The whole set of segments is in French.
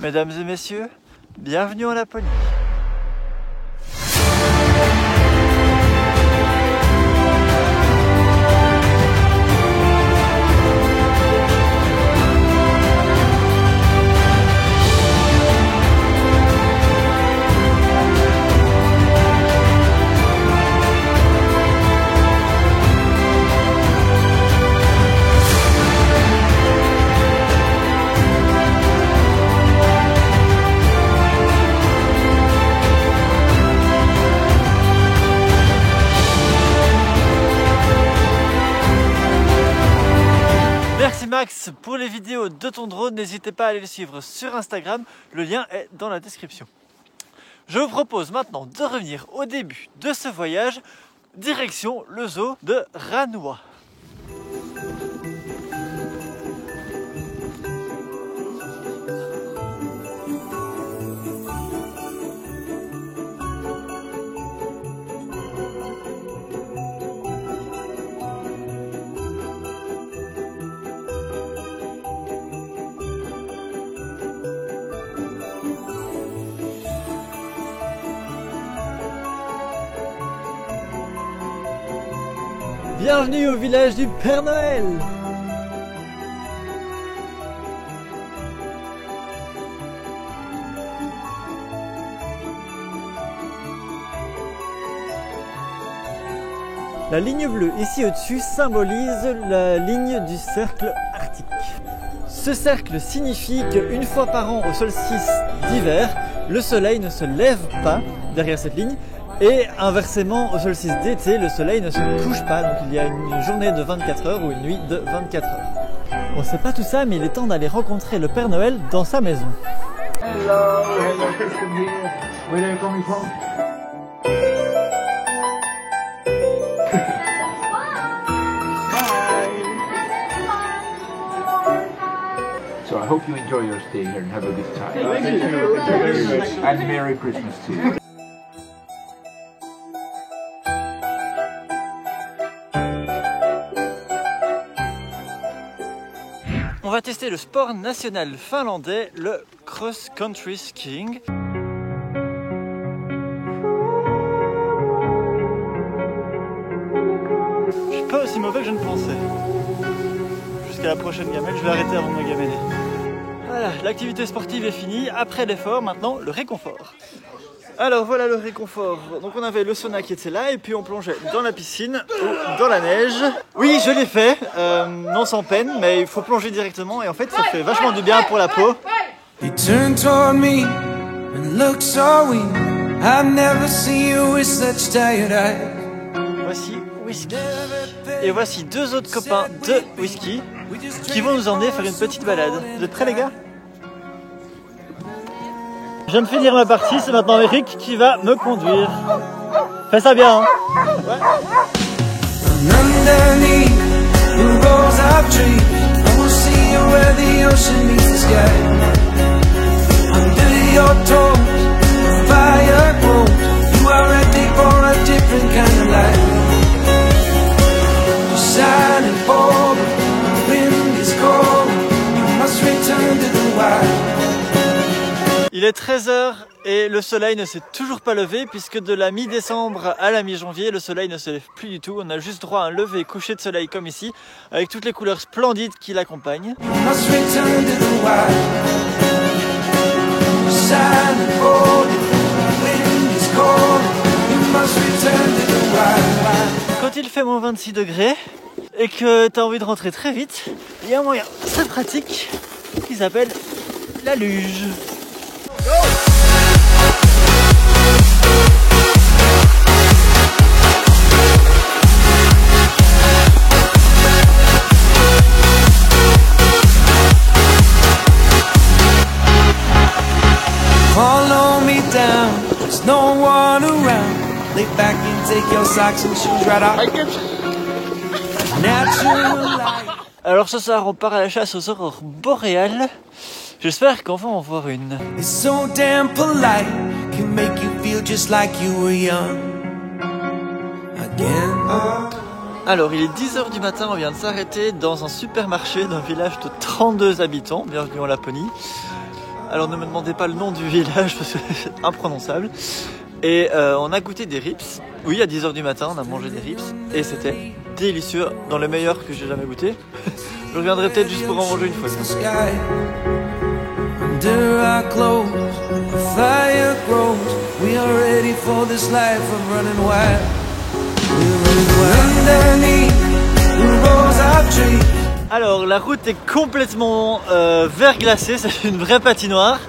Mesdames et messieurs, bienvenue en Laponie. Merci Max pour les vidéos de ton drone, n'hésitez pas à aller le suivre sur Instagram, le lien est dans la description. Je vous propose maintenant de revenir au début de ce voyage, direction le zoo de Ranua. Bienvenue au village du Père Noël! La ligne bleue ici au-dessus symbolise la ligne du cercle arctique. Ce cercle signifie qu'une fois par an au solstice d'hiver, le soleil ne se lève pas derrière cette ligne. Et inversement, au solstice d'été, le soleil ne se couche pas, donc il y a une journée de 24 heures ou une nuit de 24 heures. On sait pas tout ça, mais il est temps d'aller rencontrer le Père Noël dans sa maison. Hello, hello, Kristen here. Where are you coming from? So I hope you enjoy your stay here and have a good time. Thank you. And Merry Christmas to you. On va tester le sport national finlandais, le cross-country skiing. Je suis pas aussi mauvais que je ne pensais. Jusqu'à la prochaine gamelle, je vais arrêter avant de me gameler. Voilà, l'activité sportive est finie. Après l'effort, maintenant le réconfort. Alors voilà le réconfort. Donc on avait le sauna qui était là et puis on plongeait dans la piscine ou dans la neige. Oui, je l'ai fait, non sans peine, mais il faut plonger directement et en fait ça fait vachement du bien pour la peau. You turn toward me and look so weak. I've never seen you with such tired eyes. Voici Whisky. Et voici deux autres copains de Whisky qui vont nous emmener faire une petite balade. Vous êtes prêts les gars ? Je viens de finir ma partie, c'est maintenant Eric qui va me conduire. Fais ça bien, hein. Ouais. Underneath the rows of trees, I will see you where the ocean meets the sky. Under your toes, fire grows. You are ready for a different kind of life. You're silent for the wind is cold. You must return to the wild. Il est 13h et le soleil ne s'est toujours pas levé puisque de la mi-décembre à la mi-janvier, le soleil ne se lève plus du tout. On a juste droit à un lever et coucher de soleil comme ici, avec toutes les couleurs splendides qui l'accompagnent. Quand il fait moins 26 degrés et que tu as envie de rentrer très vite, il y a un moyen très pratique qui s'appelle la luge. Go! Follow me down, there's no one around. Lay back and take your socks and shoes right off. Natural light. Alors ce soir on part à la chasse aux aurores boréales. J'espère qu'on va en voir une. It's so damn polite, can make you feel just like you were young again. Alors il est 10h du matin, on vient de s'arrêter dans un supermarché d'un village de 32 habitants, bienvenue en Laponie. Alors ne me demandez pas le nom du village parce que c'est imprononçable. Et on a goûté des rips. Oui, à 10 h du matin, on a mangé des rips. Et c'était délicieux, dans les meilleurs que j'ai jamais goûté. Je reviendrai peut-être juste pour en manger une fois. Under our clothes, a fire grows. We are ready for this life of running wild. Underneath the rose of trees. Alors la route est complètement verglacée, c'est une vraie patinoire.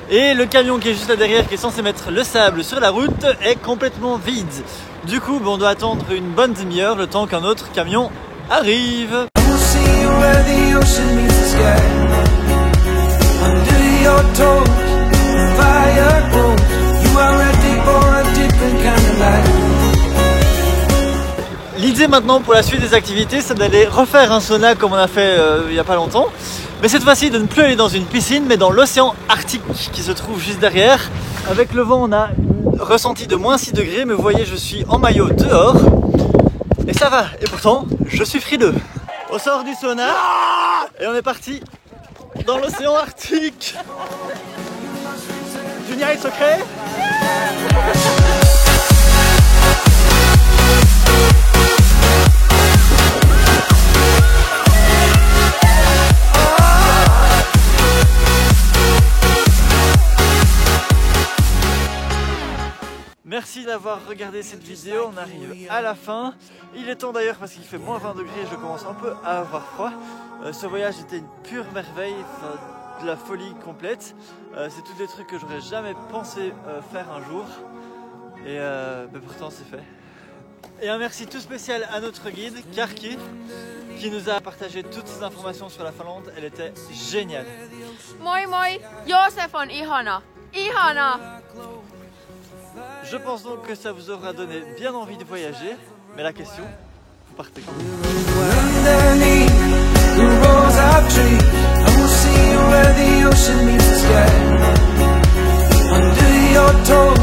Et le camion qui est juste là derrière, qui est censé mettre le sable sur la route, est complètement vide. Du coup, on doit attendre une bonne demi-heure le temps qu'un autre camion arrive. L'idée maintenant pour la suite des activités, c'est d'aller refaire un sauna comme on a fait il n'y a pas longtemps. Mais cette fois-ci de ne plus aller dans une piscine, mais dans l'océan Arctique qui se trouve juste derrière. Avec le vent, on a un ressenti de moins 6 degrés, mais vous voyez, je suis en maillot dehors. Et ça va, et pourtant, je suis frileux. On sort du sauna et on est parti dans l'océan Arctique. Junia est secret. Merci d'avoir regardé cette vidéo, on arrive à la fin. Il est temps d'ailleurs parce qu'il fait moins 20 degrés et je commence un peu à avoir froid. Ce voyage était une pure merveille, de la folie complète. C'est tous des trucs que j'aurais jamais pensé faire un jour. Et pourtant c'est fait. Et un merci tout spécial à notre guide, Karki, qui nous a partagé toutes ces informations sur la Finlande. Elle était géniale. Moi, Josef on ihana. Ihana. Je pense donc que ça vous aura donné bien envie de voyager, mais la question, vous partez quand? Underneath the rose of trees, I will see you where the ocean meets the sky. Under your toes,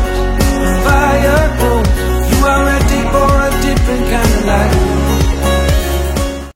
the fire grows. You are ready for a different kind of life.